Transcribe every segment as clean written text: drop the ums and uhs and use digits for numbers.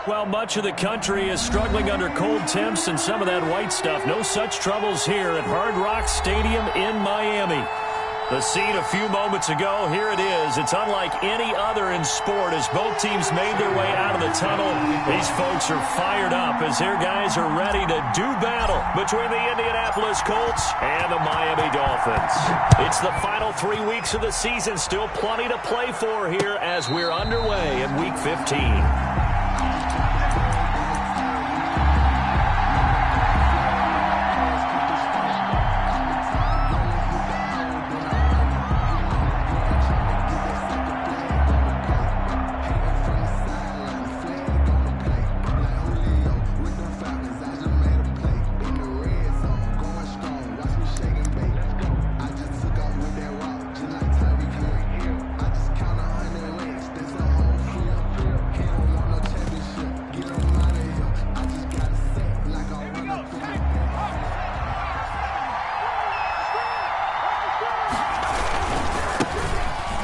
Well, much of the country is struggling under cold temps and some of that white stuff. No such troubles here at Hard Rock Stadium in Miami. The scene a few moments ago, here it is. It's unlike any other in sport as both teams made their way out of the tunnel. These folks are fired up as their guys are ready to do battle between the Indianapolis Colts and the Miami Dolphins. It's the final 3 weeks of the season. Still plenty to play for here as we're underway in Week 15.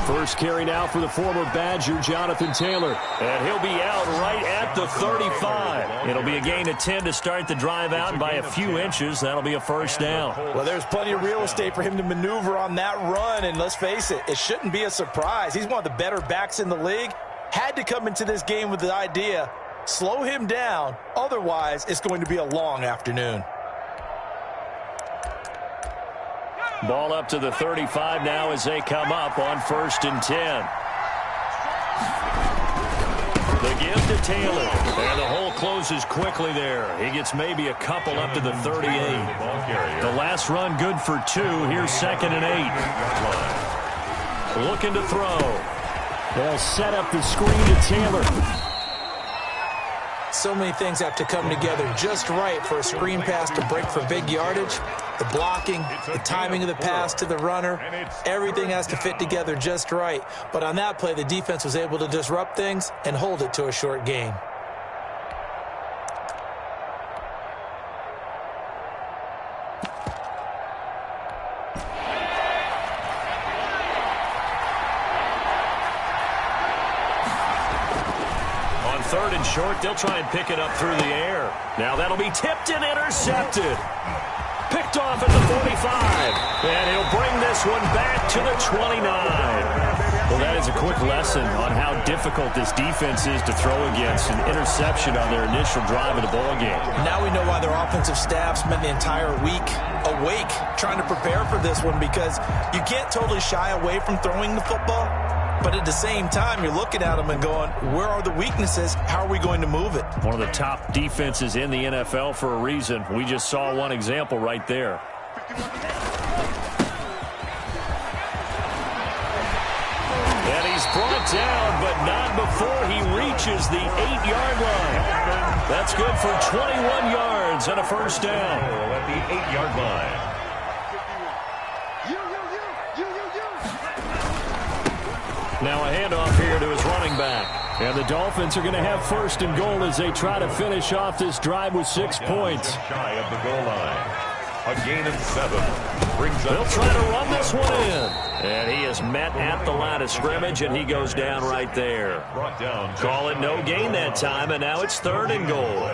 First carry now for the former Badger, Jonathan Taylor. And he'll be out right at the 35. It'll be a gain of 10 to start the drive out, and by a few inches, that'll be a first down. Well, there's plenty of real estate for him to maneuver on that run, and let's face it, it shouldn't be a surprise. He's one of the better backs in the league. Had to come into this game with the idea, slow him down, otherwise it's going to be a long afternoon. Ball up to the 35 now as they come up on 1st and 10. The give to Taylor. And the hole closes quickly there. He gets maybe a couple up to the 38. The last run good for 2. Here's 2nd and 8. Looking to throw. They'll set up the screen to Taylor. So many things have to come together just right for a screen pass to break for big yardage. The blocking, the timing of the pass to the runner, everything has to fit together just right. But on that play, the defense was able to disrupt things and hold it to a short gain. On 3rd and short, they'll try and pick it up through the air. Now that'll be tipped and intercepted. Picked off at the 45. And he'll bring this one back to the 29. Well, that is a quick lesson on how difficult this defense is to throw against. An interception on their initial drive of the ball game. Now we know why their offensive staff spent the entire week awake trying to prepare for this one, because you can't totally shy away from throwing the football. But at the same time, you're looking at them and going, where are the weaknesses? How are we going to move it? One of the top defenses in the NFL for a reason. We just saw one example right there. And he's brought down, but not before he reaches the 8-yard line. That's good for 21 yards and a first down. At the 8-yard line. Now a handoff here to his running back. And the Dolphins are going to have 1st and goal as they try to finish off this drive with 6 points. Shy of the goal line. A gain of 7. They'll try to run this one in. And he is met at the line of scrimmage, and he goes down right there. Call it no gain that time, and now it's 3rd and goal.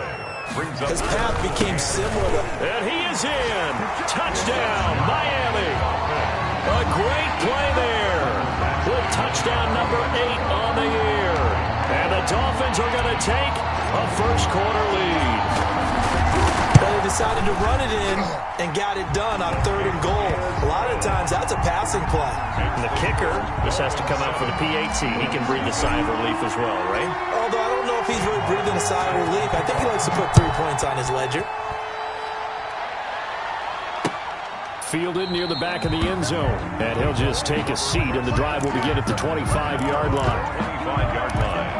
His path became similar. And he is in. Touchdown, Miami. A great play there. With touchdown number 8 on the year. And the Dolphins are going to take a first-quarter lead. They decided to run it in and got it done on 3rd and goal. A lot of times, that's a passing play. And the kicker just has to come out for the PAT. He can breathe a sigh of relief as well, right? Although I don't know if he's really breathing a sigh of relief. I think he likes to put 3 points on his ledger. Fielded near the back of the end zone. And he'll just take a seat, and the drive will begin at the 25-yard line. 25-yard line.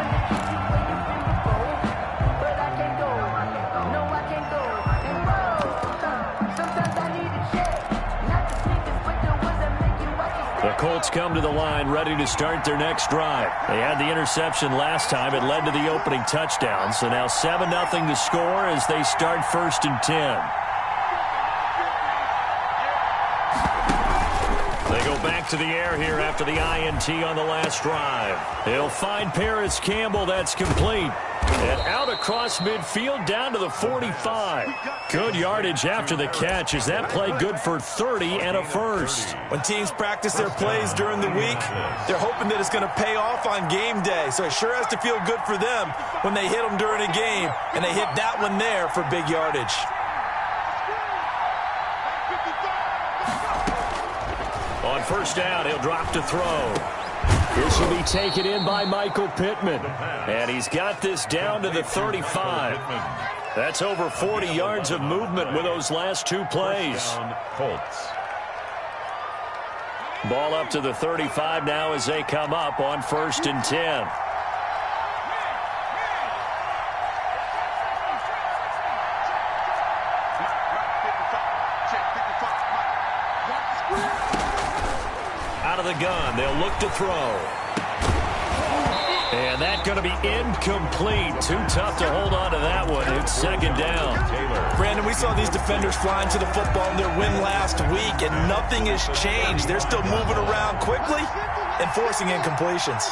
The Colts come to the line ready to start their next drive. They had the interception last time. It led to the opening touchdown. So now 7-0 to score as they start 1st and 10. They go back to the air here after the INT on the last drive. They'll find Paris Campbell. That's complete. And out across midfield down to the 45. Good yardage after the catch as that play good for 30 and a first. When teams practice their plays during the week, they're hoping that it's going to pay off on game day. So it sure has to feel good for them when they hit them during a game, and they hit that one there for big yardage. On first down, he'll drop to throw. This will be taken in by Michael Pittman. And he's got this down to the 35. That's over 40 yards of movement with those last two plays. Colts. Ball up to the 35 now as they come up on 1st and 10. Out of the gun, they'll look to throw. And that's going to be incomplete. Too tough to hold on to that one. It's 2nd down. Brandon, we saw these defenders flying to the football in their win last week, and nothing has changed. They're still moving around quickly and forcing incompletions.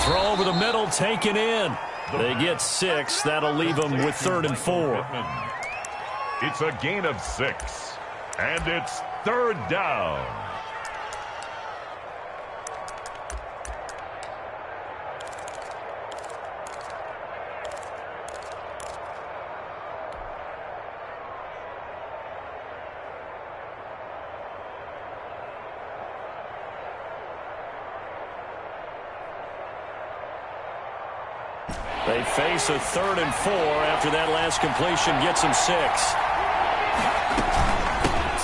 Throw over the middle, taken in. They get 6. That'll leave them with 3rd and 4. It's a gain of 6. And it's 3rd down. They face a 3rd and 4 after that last completion gets them 6.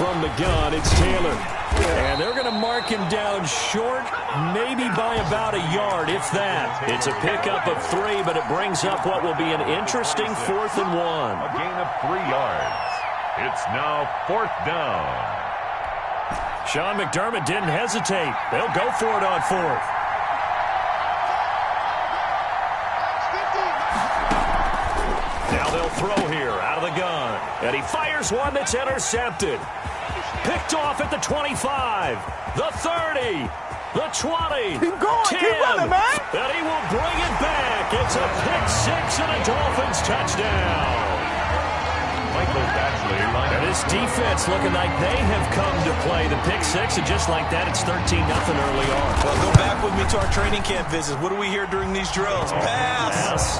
From the gun, it's Taylor. And they're going to mark him down short, maybe by about a yard, if that. It's a pickup of 3, but it brings up what will be an interesting 4th and 1. A gain of 3 yards. It's now 4th down. Sean McDermott didn't hesitate. They'll go for it on 4th. Now they'll throw here out of the gun. And he fires one that's intercepted. Picked off at the 25, the 30, the 20, Keep going, 10. keep running, man. And he will bring it back. It's a pick 6 and a Dolphins touchdown. Michael Batchley. And this defense looking like they have come to play the pick 6, and just like that, it's 13-0 early on. Well, go back with me to our training camp visits. What do we hear during these drills? Pass.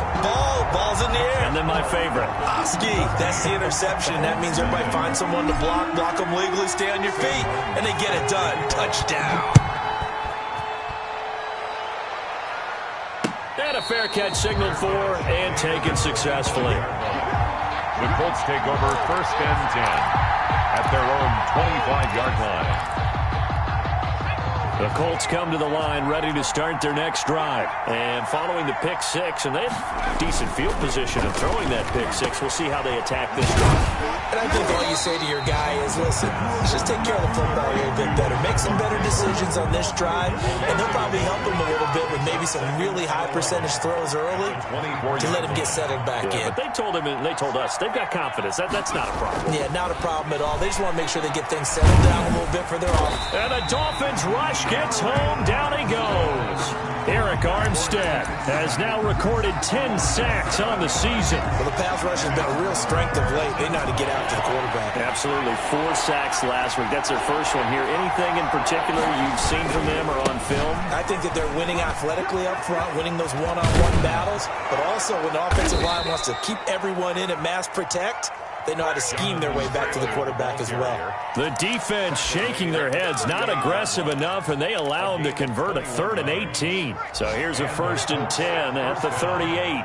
Ball's in the air. And then my favorite. Oski, that's the interception. That means everybody finds someone to block them legally, stay on your feet, and they get it done. Touchdown. And a fair catch signaled for and taken successfully. The Colts take over 1st and 10 at their own 25-yard line. The Colts come to the line ready to start their next drive. And following the pick 6, and they have decent field position of throwing that pick 6. We'll see how they attack this drive. And I think all you say to your guy is, listen, let's just take care of the football a little bit better. Make some better decisions on this drive, and they'll probably help him a little bit with maybe some really high percentage throws early to let him get settled back in. But they told him, and they told us, they've got confidence. That's not a problem. Yeah, not a problem at all. They just want to make sure they get things settled down a little bit for their offense. And the Dolphins rush gets home. Down he goes. Eric Armstead has now recorded 10 sacks on the season. Well, the pass rush has been a real strength of late. They know how to get out to the quarterback. Absolutely. 4 sacks last week. That's their first one here. Anything in particular you've seen from them or on film? I think that they're winning athletically up front, winning those one-on-one battles, but also when the offensive line wants to keep everyone in and mass protect, they know how to scheme their way back to the quarterback as well. The defense shaking their heads, not aggressive enough, and they allow them to convert a 3rd and 18. So here's a 1st and 10 at the 38.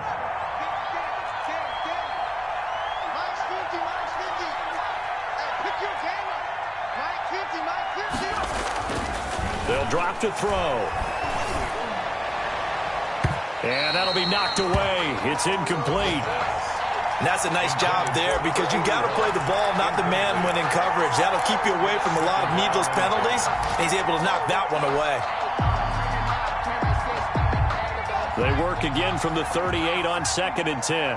They'll drop to throw. And that'll be knocked away. It's incomplete. And that's a nice job there because you got to play the ball, not the man when in coverage. That'll keep you away from a lot of needless penalties. And he's able to knock that one away. They work again from the 38 on 2nd and 10.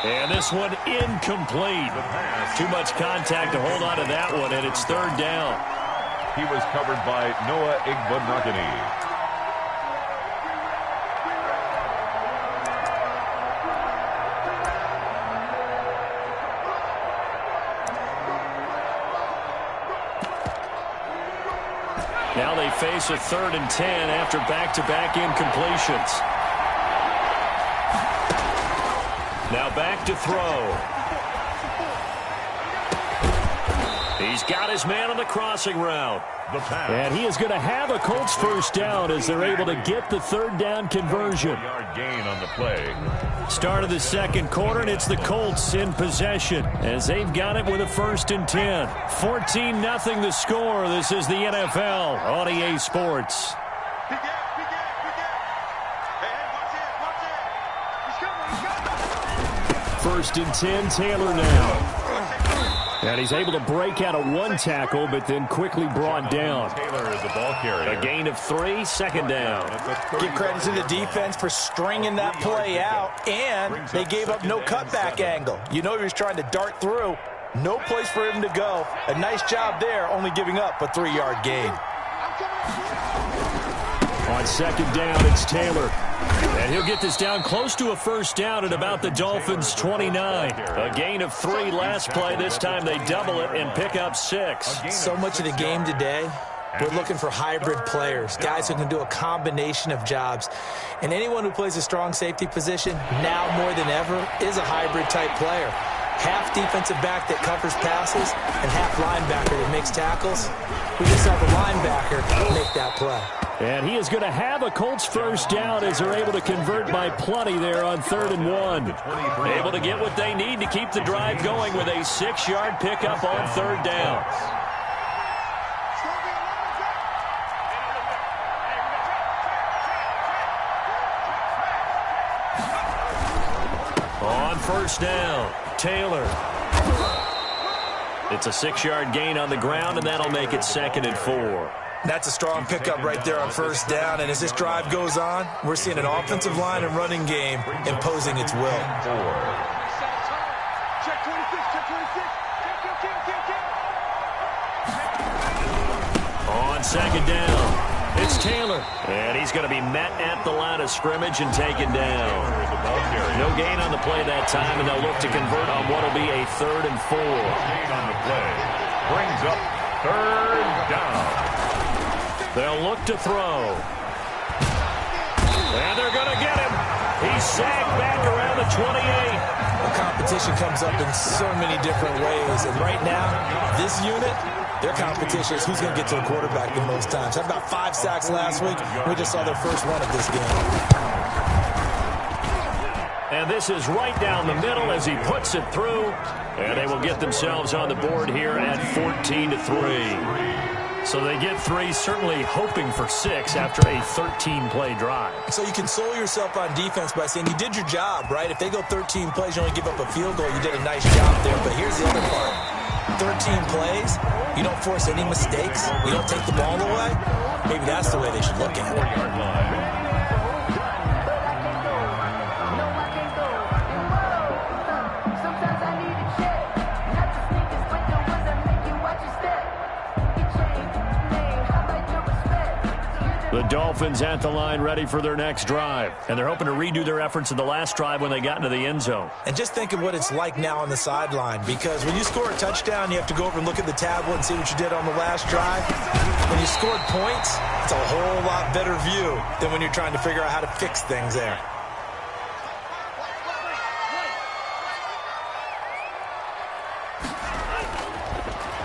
And this one incomplete. Too much contact to hold on to that one, and it's third down. He was covered by Noah Igbenogany. Now they face a 3rd and 10 after back-to-back incompletions. Now back to throw. He's got his man on the crossing route. And he is going to have a Colts first down as they're able to get the 3rd down conversion. Yard gain on the play. Start of the second quarter, and it's the Colts in possession as they've got it with a 1st and 10. 14-0 the score. This is the NFL on EA Sports. First and 10, Taylor now. And he's able to break out of one tackle, but then quickly brought down. Taylor is the ball carrier. A gain of 3, second down. Give credit to the defense for stringing that play out, and they gave up no cutback angle. You know he was trying to dart through. No place for him to go. A nice job there, only giving up a 3-yard gain. On second down, it's Taylor. And he'll get this down close to a first down at about the Dolphins' 29. A gain of 3 last play. This time they double it and pick up 6. So much of the game today, we're looking for hybrid players, guys who can do a combination of jobs. And anyone who plays a strong safety position, now more than ever, is a hybrid-type player. Half defensive back that covers passes and half linebacker that makes tackles. We just saw the linebacker make that play. And he is going to have a Colts first down as they're able to convert by plenty there on 3rd and 1. Able to get what they need to keep the drive going with a 6-yard pickup on 3rd down. On first down, Taylor. It's a 6-yard gain on the ground, and that'll make it 2nd and 4. That's a strong pickup right there on first down, and as this drive goes on, we're seeing an offensive line and running game imposing its will. On second down, it's Taylor. And he's going to be met at the line of scrimmage and taken down. No gain on the play that time, and they'll look to convert on what will be a 3rd and 4. Gain on the play. Brings up 3rd down. They'll look to throw. And they're going to get him. He's sagged back around the 28. The competition comes up in so many different ways. And right now, this unit, their competition is who's going to get to the quarterback the most times. Had about 5 sacks last week. We just saw their first one of this game. And this is right down the middle as he puts it through. And they will get themselves on the board here at 14-3. So they get 3, certainly hoping for 6 after a 13-play drive. So you console yourself on defense by saying you did your job, right? If they go 13 plays, you only give up a field goal. You did a nice job there. But here's the other part. 13 plays, you don't force any mistakes. You don't take the ball away. Maybe that's the way they should look at it. The Dolphins at the line ready for their next drive. And they're hoping to redo their efforts in the last drive when they got into the end zone. And just think of what it's like now on the sideline, because when you score a touchdown, you have to go over and look at the tablet and see what you did on the last drive. When you scored points, it's a whole lot better view than when you're trying to figure out how to fix things there.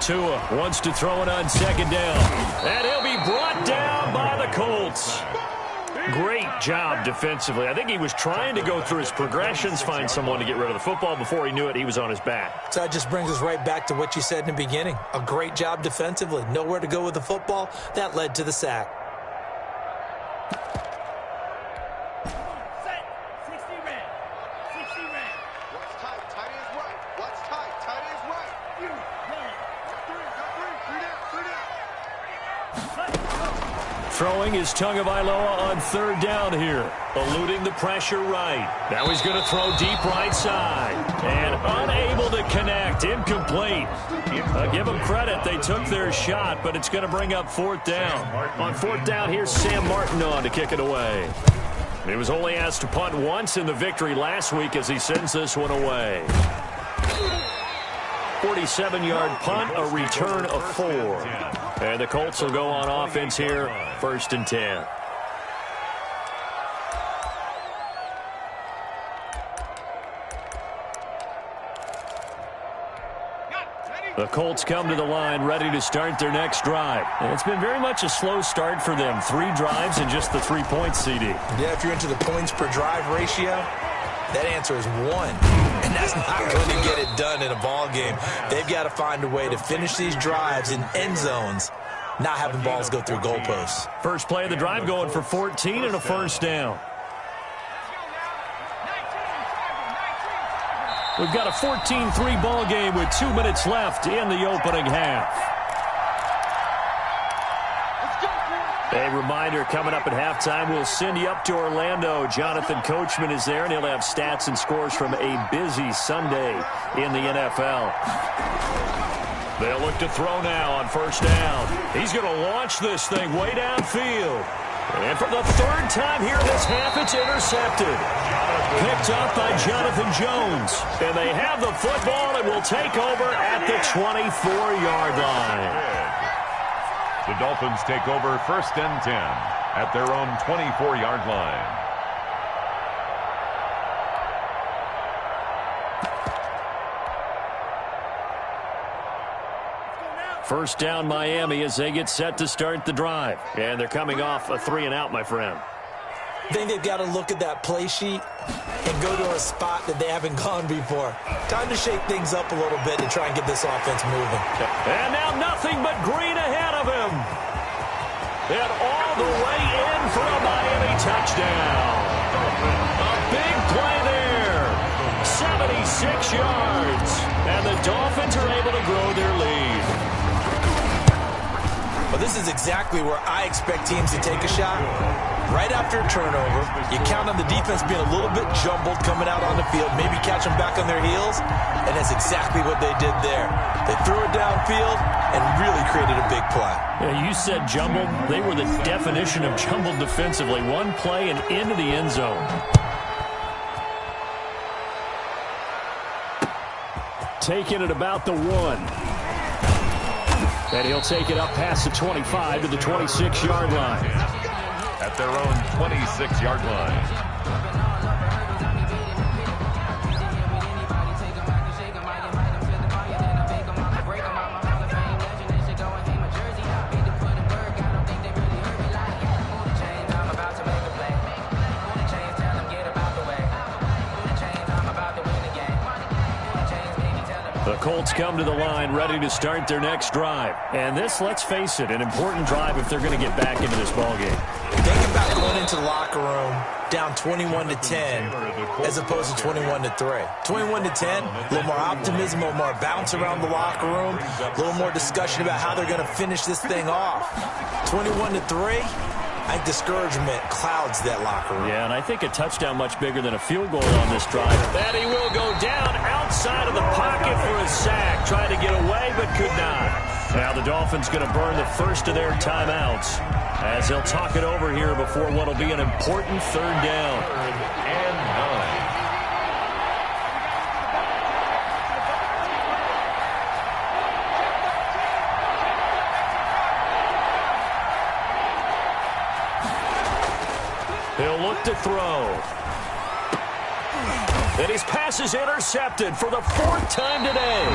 Tua wants to throw it on second down. And he'll be brought down by the Colts. Great job defensively. I think he was trying to go through his progressions, find someone to get rid of the football. Before he knew it, he was on his back. So that just brings us right back to what you said in the beginning. A great job defensively. Nowhere to go with the football. That led to the sack. Throwing is Tagovailoa on third down here. Eluding the pressure right. Now he's going to throw deep right side. And unable to connect. Incomplete. Give them credit. They took their shot, but it's going to bring up fourth down. On fourth down, here's Sam Martin on to kick it away. He was only asked to punt once in the victory last week as he sends this one away. 47-yard punt, a return of 4. And the Colts will go on offense here, 1st and 10. The Colts come to the line ready to start their next drive. And it's been very much a slow start for them. 3 drives and just the 3 points, CD. Yeah, if you're into the points per drive ratio, that answer is 1. And that's not going to get it done in a ball game. They've got to find a way to finish these drives in end zones, not having balls go through goalposts. First play of the drive going for 14 and a first down. We've got a 14-3 ball game with 2 minutes left in the opening half. A reminder, coming up at halftime, we'll send you up to Orlando. Jonathan Coachman is there, and he'll have stats and scores from a busy Sunday in the NFL. They'll look to throw now on first down. He's going to launch this thing way downfield. And for the 3rd time here in this half, it's intercepted. Picked up by Jonathan Jones. And they have the football and will take over at the 24-yard line. The Dolphins take over 1st and 10 at their own 24-yard line. First down Miami as they get set to start the drive. And they're coming off a 3-and-out, my friend. I think they've got to look at that play sheet and go to a spot that they haven't gone before. Time to shake things up a little bit to try and get this offense moving. And now nothing but green ahead of him. And all the way in for a Miami touchdown. A big play there. 76 yards. And the Dolphins are able to grow their lead. Well, this is exactly where I expect teams to take a shot. Right after a turnover, you count on the defense being a little bit jumbled coming out on the field, maybe catch them back on their heels, and that's exactly what they did there. They threw it downfield and really created a big play. Yeah, you said jumbled. They were the definition of jumbled defensively. One play and into the end zone. Taking it about the 1. And he'll take it up past the 25 to the 26-yard line. At their own 26-yard line. The Colts come to the line ready to start their next drive. And this, let's face it, an important drive if they're going to get back into this ballgame. Think about going into the locker room down 21-10 as opposed to 21-3. 21-10, a little more optimism, a little more bounce around the locker room, a little more discussion about how they're going to finish this thing off. 21-3, I think discouragement clouds that locker room. Yeah, and I think a touchdown much bigger than a field goal on this drive. And he will go down outside of the pocket for a sack. Tried to get away, but could not. Now the Dolphins going to burn the first of their timeouts as they'll talk it over here before what will be an important 3rd down. 3rd and 9. He'll look to throw. And his pass is intercepted for the 4th time today.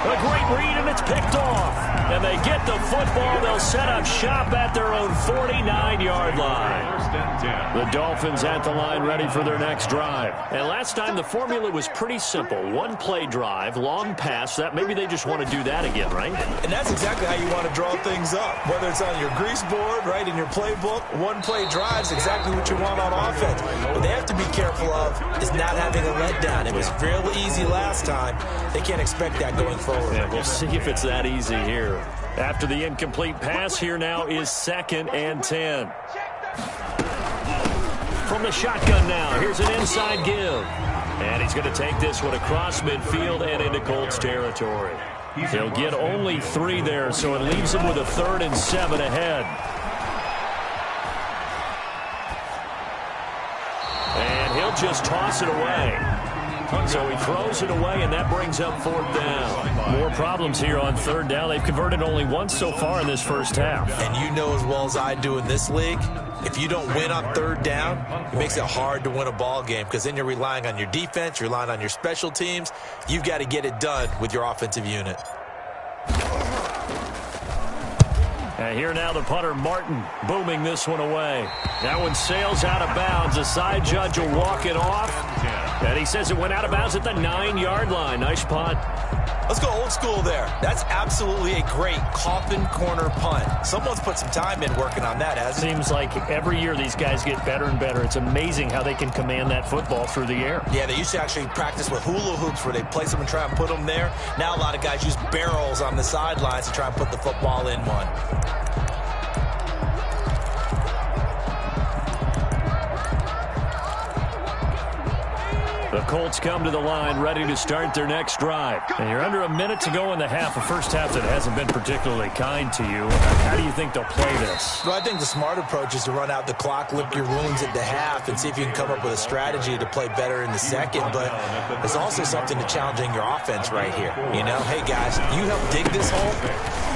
A great read, and it's picked off. And they get the football. They'll set up shop at their own 49-yard line. 1st and 10. The Dolphins at the line ready for their next drive. And last time the formula was pretty simple. 1-play drive, long pass. That maybe they just want to do that again, right? And that's exactly how you want to draw things up. Whether it's on your grease board, right, in your playbook, 1-play drive is exactly what you want on offense. What they have to be careful of is not having a letdown. It was fairly easy last time. They can't expect that going forward. Yeah, we'll see if it's that easy here. After the incomplete pass, here now is 2nd and 10. From the shotgun now, here's an inside give. And he's going to take this one across midfield and into Colts territory. He'll get only 3 there, so it leaves him with a 3rd and 7 ahead. And he'll just toss it away. So he throws it away, and that brings up 4th down. More problems here on 3rd down. They've converted only once so far in this first half. And you know as well as I do in this league, if you don't win on 3rd down, it makes it hard to win a ball game because then you're relying on your defense, you're relying on your special teams. You've got to get it done with your offensive unit. And here now the punter, Martin, booming this one away. That one sails out of bounds. The side judge will walk it off. And he says it went out of bounds at the 9-yard line. Nice punt. Let's go old school there. That's absolutely a great coffin corner punt. Someone's put some time in working on that, hasn't it? Seems like every year these guys get better and better. It's amazing how they can command that football through the air. Yeah, they used to actually practice with hula hoops where they place them and try and put them there. Now a lot of guys use barrels on the sidelines to try and put the football in one. The Colts come to the line ready to start their next drive. And you're under a minute to go in the half, a first half that hasn't been particularly kind to you. How do you think they'll play this? Well, I think the smart approach is to run out the clock, lick your wounds at the half, and see if you can come up with a strategy to play better in the second. But there's also something to challenging your offense right here. You know, hey, guys, you help dig this hole.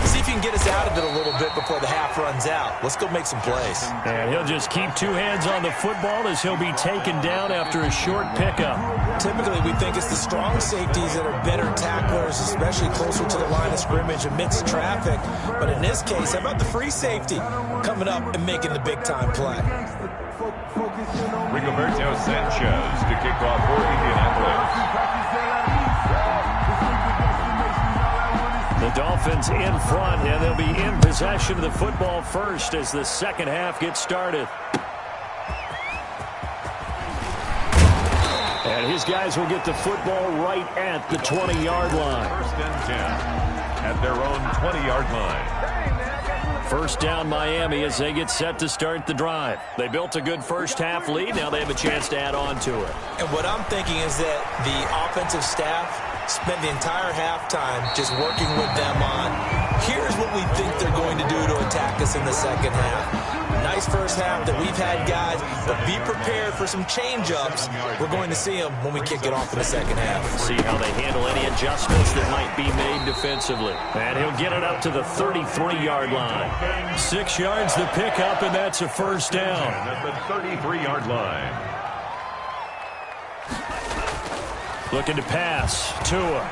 See if you can get us out of it a little bit before the half runs out. Let's go make some plays. And he'll just keep 2 hands on the football as he'll be taken down after a short pickup. Typically, we think it's the strong safeties that are better tacklers, especially closer to the line of scrimmage amidst traffic. But in this case, how about the free safety coming up and making the big-time play? Rigoberto Sanchez to kick off for Indianapolis. The Dolphins in front, and they'll be in possession of the football first as the second half gets started. And his guys will get the football right at the 20-yard line. 1st and 10 at their own 20-yard line. First down Miami as they get set to start the drive. They built a good first half lead. Now they have a chance to add on to it. And what I'm thinking is that the offensive staff spent the entire halftime just working with them on, here's what we think they're going to do to attack us in the second half. Nice first half that we've had, guys, but be prepared for some change-ups. We're going to see them when we kick it off in the second half. See how they handle any adjustments that might be made defensively. And he'll get it up to the 33-yard line. 6 yards the pickup, and that's a first down. At the 33-yard line. Looking to pass. Tua.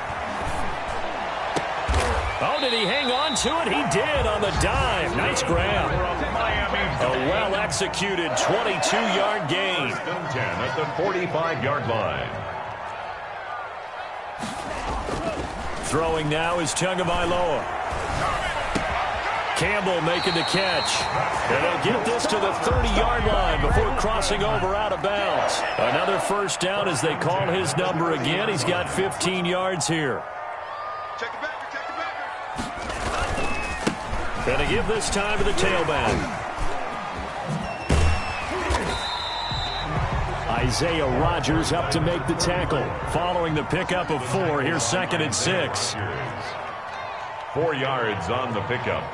Oh, did he hang on to it? He did on the dive. Nice grab. A well-executed 22-yard gain. 1st and 10 at the 45-yard line. Throwing now is Tagovailoa. Campbell making the catch. And they'll get this to the 30-yard line before crossing over out of bounds. Another first down as they call his number again. He's got 15 yards here. And to give this time to the tailback. Isaiah Rodgers up to make the tackle. Following the pickup of 4, here's 2nd and 6. 4 yards on the pickup.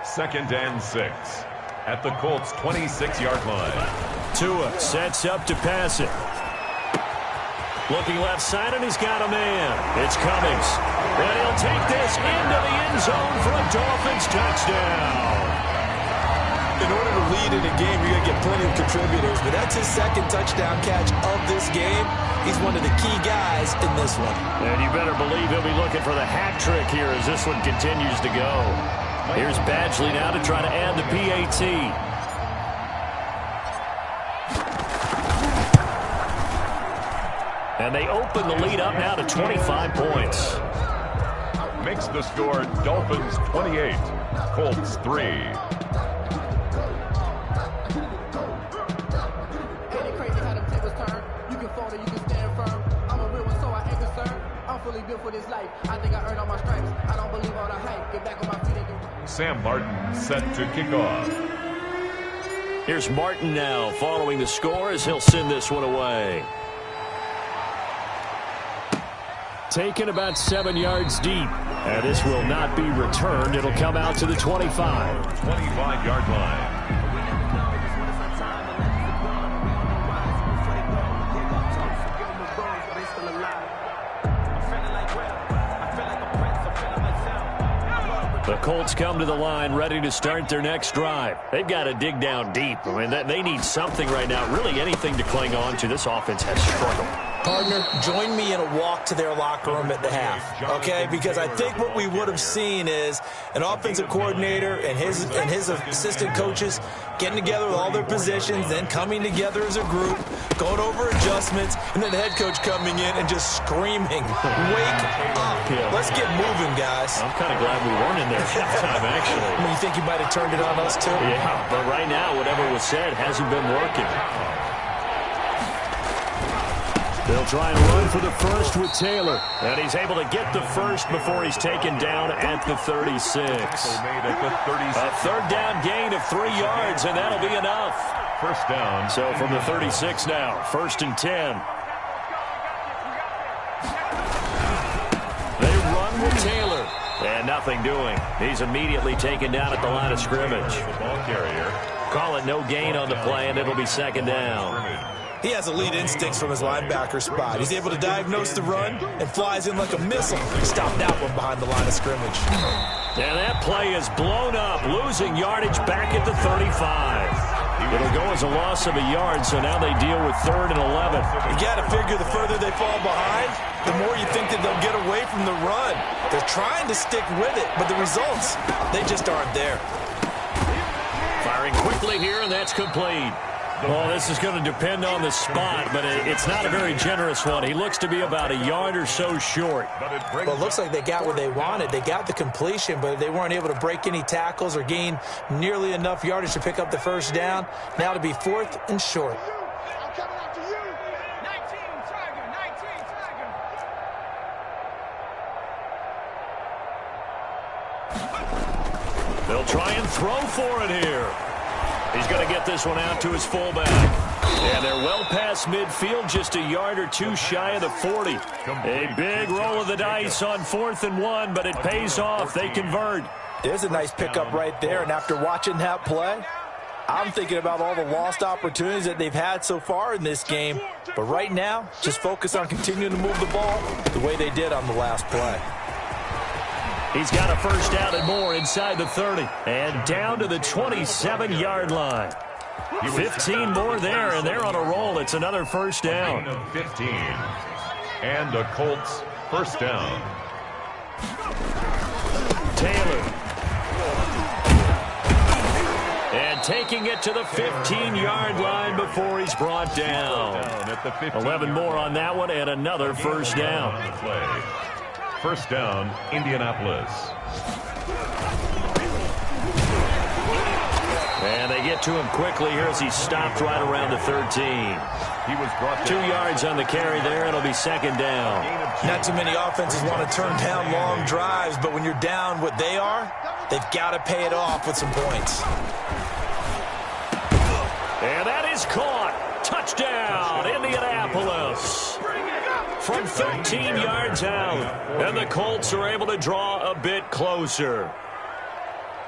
2nd and 6 at the Colts' 26-yard line. Tua sets up to pass it. Looking left side, and he's got a man. It's Cummings. And he'll take this into the end zone for a Dolphins touchdown. In order to lead in a game, you're going to get plenty of contributors, but that's his 2nd touchdown catch of this game. He's one of the key guys in this one. And you better believe he'll be looking for the hat trick here as this one continues to go. Here's Badgley now to try to add the PAT. And they open the lead up now to 25 points. Makes the score Dolphins 28, Colts 3. I'm fully built for this life. I think I earned all my stripes. I don't believe all the hype. Get back on my feet and get... Sam Martin set to kick off. Here's Martin now following the score as he'll send this one away. Taken about 7 yards deep. And this will not be returned. It'll come out to the 25. 25-yard line. The Colts come to the line ready to start their next drive. They've got to dig down deep. I mean, they need something right now, really anything to cling on to. This offense has struggled. Partner, join me in a walk to their locker room at the half, okay? Because I think what we would have seen is an offensive coordinator and his assistant coaches getting together with all their positions, then coming together as a group, going over adjustments, and then the head coach coming in and just screaming, "Wake up! Let's get moving, guys." I'm kind of glad we weren't in there at halftime, actually. I mean, you think he might have turned it on us, too? Yeah, but right now, whatever was said hasn't been working. They'll try and run for the first with Taylor. And he's able to get the first before he's taken down at the 36. A third down gain of 3 yards, and that'll be enough. First down. So from the 36 now, 1st and 10. They run with Taylor. And nothing doing. He's immediately taken down at the line of scrimmage. Ball carrier. Call it no gain on the play, and it'll be 2nd down. He has elite instincts from his linebacker spot. He's able to diagnose the run and flies in like a missile. Stop that one behind the line of scrimmage. And that play is blown up, losing yardage back at the 35. It'll go as a loss of a yard, so now they deal with 3rd and 11. You got to figure the further they fall behind, the more you think that they'll get away from the run. They're trying to stick with it, but the results, they just aren't there. Firing quickly here, and that's complete. Well, this is going to depend on the spot, but it's not a very generous one. He looks to be about a yard or so short. Well, it looks like they got what they wanted. They got the completion, but they weren't able to break any tackles or gain nearly enough yardage to pick up the first down. Now to be 4th and short. I'm coming after you. 19 Tiger. They'll try and throw for it here. He's going to get this one out to his fullback. And they're well past midfield, just a yard or two shy of the 40. A big roll of the dice on 4th and 1, but it pays off. They convert. There's a nice pickup right there, and after watching that play, I'm thinking about all the lost opportunities that they've had so far in this game. But right now, just focus on continuing to move the ball the way they did on the last play. He's got a first down and more inside the 30. And down to the 27-yard line. 15 more there, and they're on a roll. It's another first down. 15. And a Colts first down. Taylor. And taking it to the 15-yard line before he's brought down. 11 more on that one, and another first down. First down, Indianapolis. And they get to him quickly here as he stopped right around the 13. He was brought 2 yards on the carry there. It'll be 2nd down. Not too many offenses want to turn down long drives, but when you're down what they are, they've got to pay it off with some points. And that is caught. Touchdown, Indianapolis. From 13 yards out. And the Colts are able to draw a bit closer.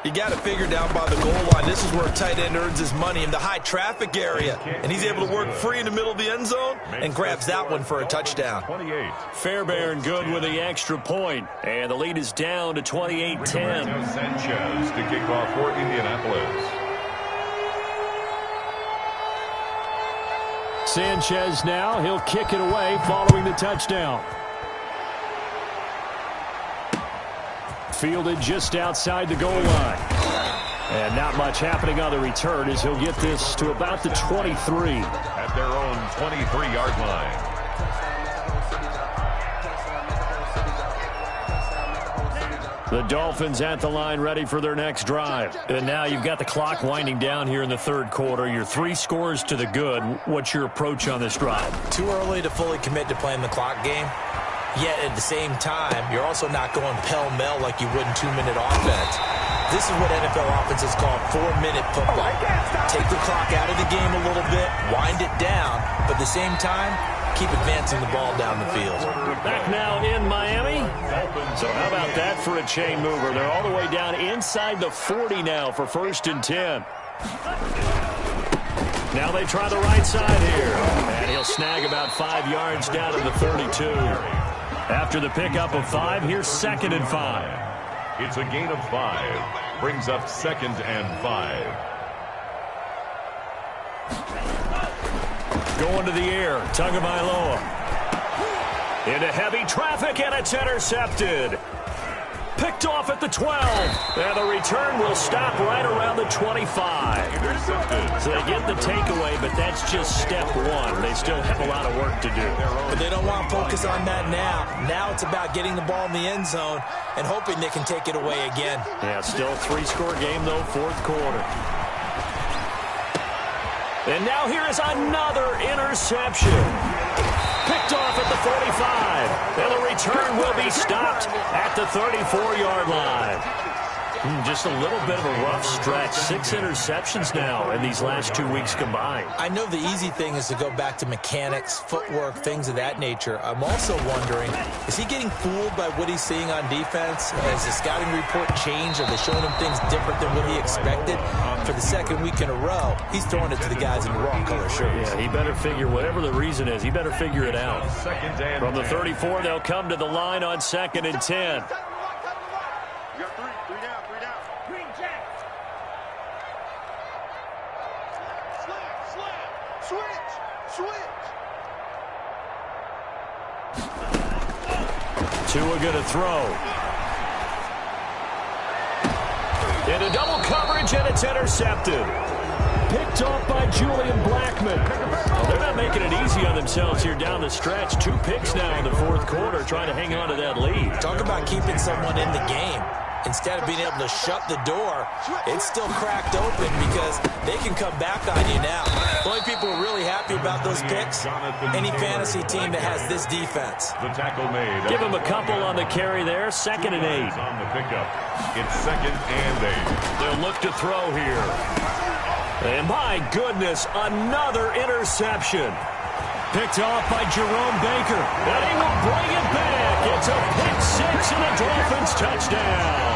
You got to figure down by the goal line. This is where a tight end earns his money in the high traffic area. And he's able to work free in the middle of the end zone and grabs that one for a touchdown. 28. Fairbairn good with the extra point. And the lead is down to 28-10. Sanchez to kick off for Indianapolis. Sanchez now. He'll kick it away following the touchdown. Fielded just outside the goal line. And not much happening on the return as he'll get this to about the 23. At their own 23-yard line. The Dolphins at the line ready for their next drive. And now you've got the clock winding down here in the 3rd quarter. You're 3 scores to the good. What's your approach on this drive? Too early to fully commit to playing the clock game. Yet at the same time, you're also not going pell-mell like you would in 2-minute offense. This is what NFL offenses call 4-minute football. Take the clock out of the game a little bit, wind it down, but at the same time, keep advancing the ball down the field. Back now in Miami. So how about that for a chain mover? They're all the way down inside the 40 now for 1st and 10. Now they try the right side here. And he'll snag about 5 yards down to the 32. After the pickup of 5, here's 2nd and 5. It's a gain of 5. Brings up 2nd and 5. Going to the air. Tagovailoa. Into heavy traffic, and it's intercepted. Picked off at the 12. And the return will stop right around the 25. So they get the takeaway, but that's just step 1. They still have a lot of work to do. But they don't want to focus on that now. Now it's about getting the ball in the end zone and hoping they can take it away again. Yeah, still a 3-score game, though, 4th quarter. And now here is another interception. Picked off at the 45. And the return will be stopped at the 34-yard line. Just a little bit of a rough stretch. 6 interceptions now in these last 2 weeks combined. I know the easy thing is to go back to mechanics, footwork, things of that nature. I'm also wondering, is he getting fooled by what he's seeing on defense? Has the scouting report changed? Are they showing him things different than what he expected? For the 2nd week in a row, he's throwing it to the guys in the wrong color shirts. Yeah, he better figure, whatever the reason is, he better figure it out. From the 34, they'll come to the line on 2nd and 10. Tua going to throw. Into double coverage, and it's intercepted. Picked off by Julian Blackmon. Well, they're not making it easy on themselves here down the stretch. 2 picks now in the 4th quarter, trying to hang on to that lead. Talk about keeping someone in the game. Instead of being able to shut the door, it's still cracked open because they can come back on you now. The only people who are really happy about those picks, any fantasy team that has this defense. The tackle made. Give him a couple on the carry there. 2nd and 8. On the pickup. It's 2nd and 8. They'll look to throw here. And my goodness, another interception. Picked off by Jerome Baker. And he will bring it back. It's a pick 6 and a Dolphins touchdown.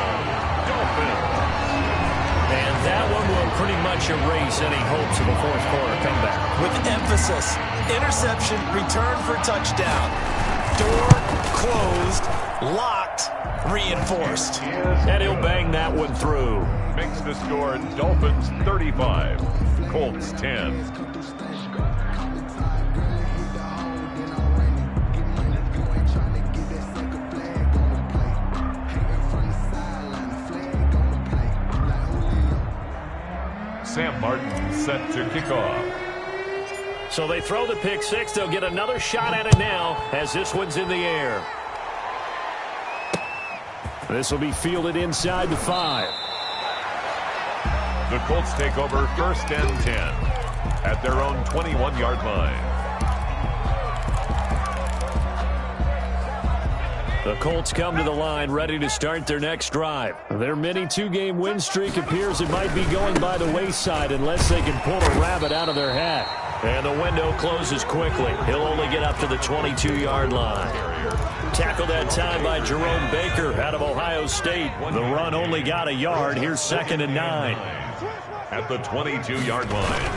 And that one will pretty much erase any hopes of a 4th quarter comeback. With emphasis, interception, return for touchdown. Door closed, locked, reinforced. And he'll bang that one through. Makes the score Dolphins 35, Colts 10. Sam Martin set to kick off. So they throw the pick 6. They'll get another shot at it now as this one's in the air. This will be fielded inside the 5. The Colts take over 1st and 10 at their own 21-yard line. The Colts come to the line ready to start their next drive. Their mini 2-game win streak appears it might be going by the wayside unless they can pull a rabbit out of their hat. And the window closes quickly. He'll only get up to the 22-yard line. Tackled that time by Jerome Baker out of Ohio State. The run only got a yard. Here's 2nd and 9. At the 22-yard line.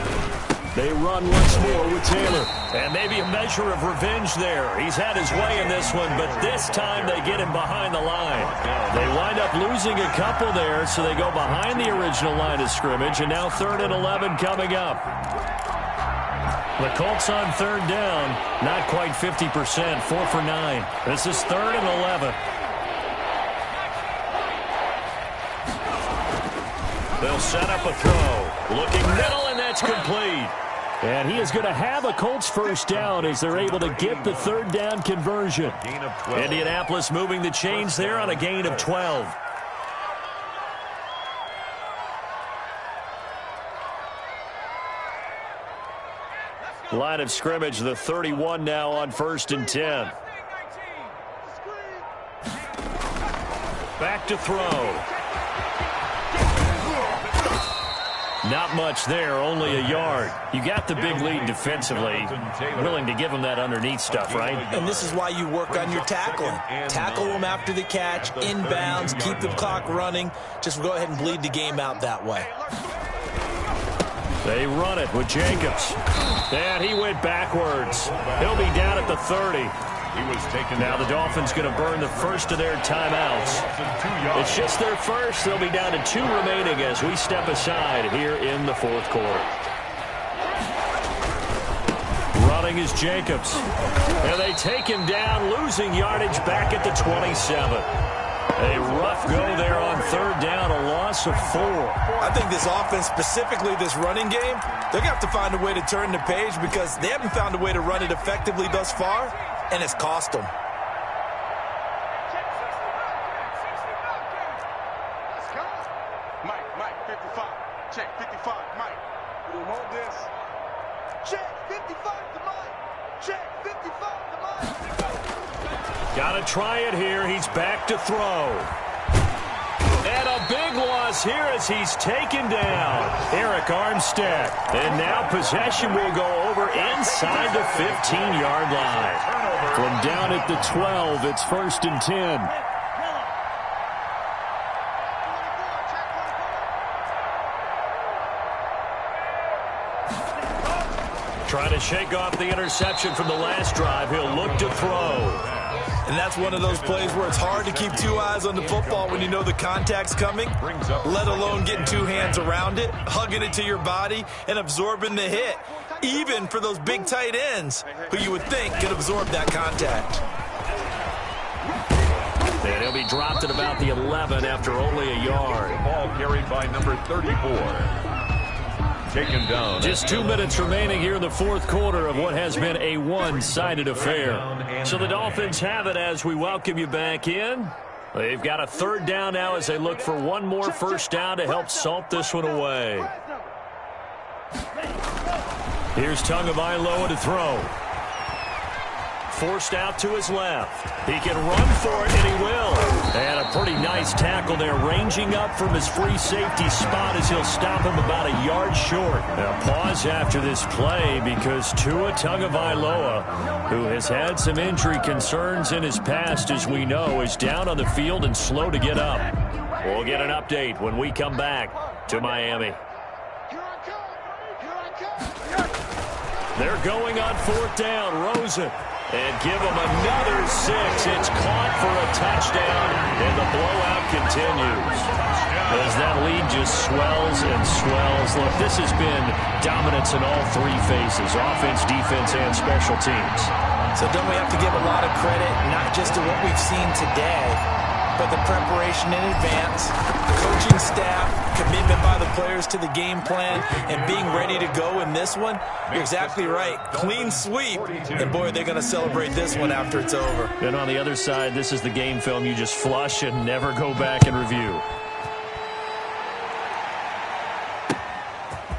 They run once more with Taylor. And maybe a measure of revenge there. He's had his way in this one, but this time they get him behind the line. They wind up losing a couple there, so they go behind the original line of scrimmage, and now 3rd and 11 coming up. The Colts on 3rd down, not quite 50%, 4 for 9. This is 3rd and 11. They'll set up a throw. Looking middle, and that's complete. And he is going to have a Colts 1st down as they're able to get the 3rd down conversion. Gain of 12. Indianapolis moving the chains there on a gain of 12. Line of scrimmage, the 31 now on 1st and 10. Back to throw. Not much there, only a yard. You got the big lead defensively. Willing to give them that underneath stuff, right? And this is why you work on your tackling. Tackle them after the catch, inbounds, keep the clock running. Just go ahead and bleed the game out that way. They run it with Jacobs. And he went backwards. He'll be down at the 30. Now the Dolphins going to burn the first of their timeouts. It's just their first. They'll be down to 2 remaining as we step aside here in the fourth quarter. Running is Jacobs. And they take him down, losing yardage back at the 27. A rough go there on third down, a loss of 4. I think this offense, specifically this running game, they're going to have to find a way to turn the page because they haven't found a way to run it effectively thus far, and it's cost them. Mike, 55. Check, 55, Mike. We want this. Check, 55 to Mike. Check, 55 to Mike. Got to try it here. He's back to throw. And a big loss here as he's taken down. Eric Armstead. And now possession will go over inside the 15-yard line. From down at the 12, it's 1st and 10. Trying to shake off the interception from the last drive. He'll look to throw. And that's one of those plays where it's hard to keep 2 eyes on the football when you know the contact's coming, let alone getting 2 hands around it, hugging it to your body, and absorbing the hit, even for those big tight ends who you would think could absorb that contact. And he'll be dropped at about the 11 after only a yard. Ball carried by number 34. Taken down. Just 2 minutes remaining here in the fourth quarter of what has been a one-sided affair. So the Dolphins have it as we welcome you back in. They've got a third down now as they look for one more first down to help salt this one away. Here's Tagovailoa to throw. Forced out to his left. He can run for it, and he will. And a pretty nice tackle there, ranging up from his free safety spot as he'll stop him about a yard short. Now pause after this play because Tua Tagovailoa, who has had some injury concerns in his past, as we know, is down on the field and slow to get up. We'll get an update when we come back to Miami. They're going on fourth down. Rosen. And give him another 6. It's caught for a touchdown, and the blowout continues. As that lead just swells and swells. Look, this has been dominance in all 3 phases, offense, defense, and special teams. So don't we have to give a lot of credit, not just to what we've seen today, but the preparation in advance, the coaching staff, commitment by the players to the game plan, and being ready to go in this one. You're exactly right. Clean sweep. And, boy, they're going to celebrate this one after it's over. And on the other side, this is the game film you just flush and never go back and review.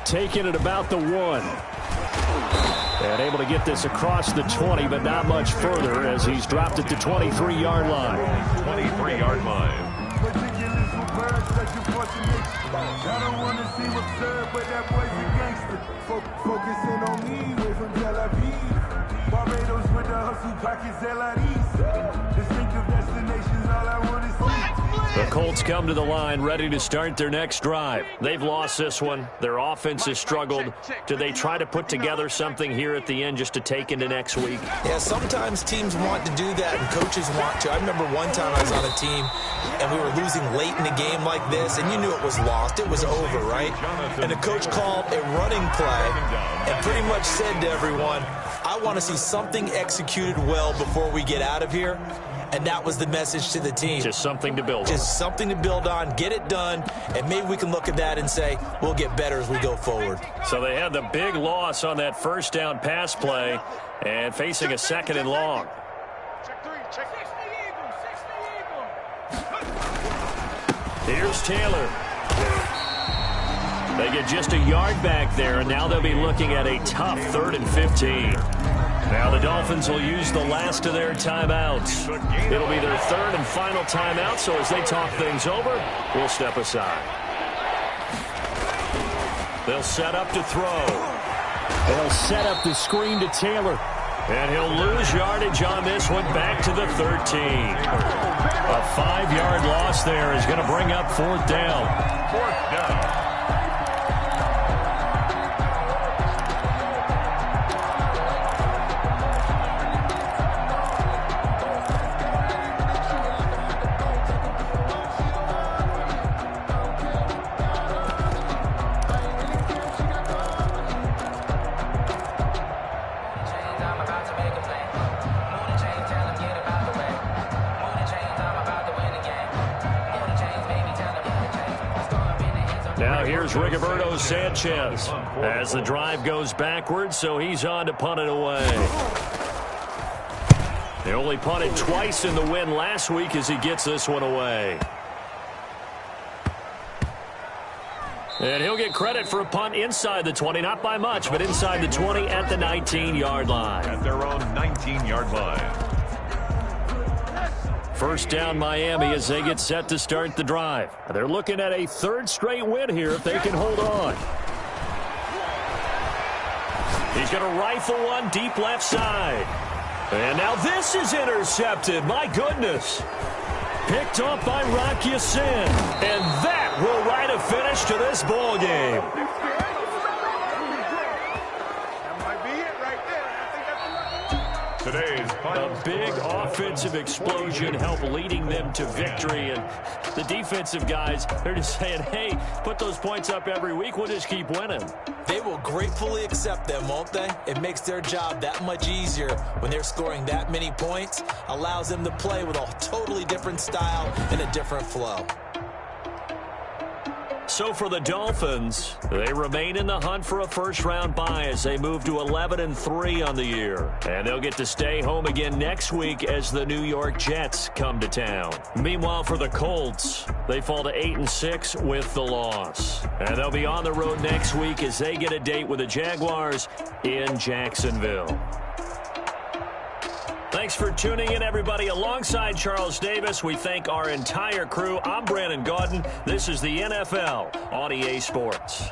Taking it about the 1. And able to get this across the 20, but not much further as he's dropped it to 23-yard line. 23-yard line. I don't want to see what's up, but that boy's a gangster. Focusing on me, way from Tel Aviv. Barbados with the hustle pockets, LREs. Distinctive destinations, all I want to see. The Colts come to the line ready to start their next drive. They've lost this one. Their offense has struggled. Do they try to put together something here at the end just to take into next week? Yeah, sometimes teams want to do that and coaches want to. I remember one time I was on a team and we were losing late in a game like this, and you knew it was lost. It was over, right? And the coach called a running play and pretty much said to everyone, I want to see something executed well before we get out of here. And that was the message to the team. Just something to build on. Just something to build on, get it done, and maybe we can look at that and say, we'll get better as we go forward. So they had the big loss on that first down pass play and facing a 2nd and long. Here's Taylor. They get just a yard back there, and now they'll be looking at a tough 3rd and 15. Now the Dolphins Dolphins will use the last of their timeouts. It'll be their third and final timeout, so as they talk things over, we'll step aside. They'll set up to throw. They'll set up the screen to Taylor. And he'll lose yardage on this one back to the 13. A 5-yard loss there is going to bring up fourth down. Fourth down. Now here's Rigoberto Sanchez as the drive goes backwards, so he's on to punt it away. They only punted twice in the win last week as he gets this one away. And he'll get credit for a punt inside the 20, not by much, but inside the 20 at the 19-yard line. At their own 19-yard line. First down Miami as they get set to start the drive. They're looking at a third straight win here if they can hold on. He's going to rifle one deep left side. And now this is intercepted. My goodness. Picked off by Rock Ya-Sin. And that will write a finish to this ball game. Today's A big offensive explosion helped leading them to victory. And the defensive guys, they're just saying, hey, put those points up every week. We'll just keep winning. They will gratefully accept them, won't they? It makes their job that much easier when they're scoring that many points. Allows them to play with a totally different style and a different flow. So for the Dolphins, they remain in the hunt for a first-round bye as they move to 11-3 on the year. And they'll get to stay home again next week as the New York Jets come to town. Meanwhile, for the Colts, they fall to 8-6 with the loss. And they'll be on the road next week as they get a date with the Jaguars in Jacksonville. Thanks for tuning in, everybody. Alongside Charles Davis, we thank our entire crew. I'm Brandon Gaudin. This is the NFL on EA Sports.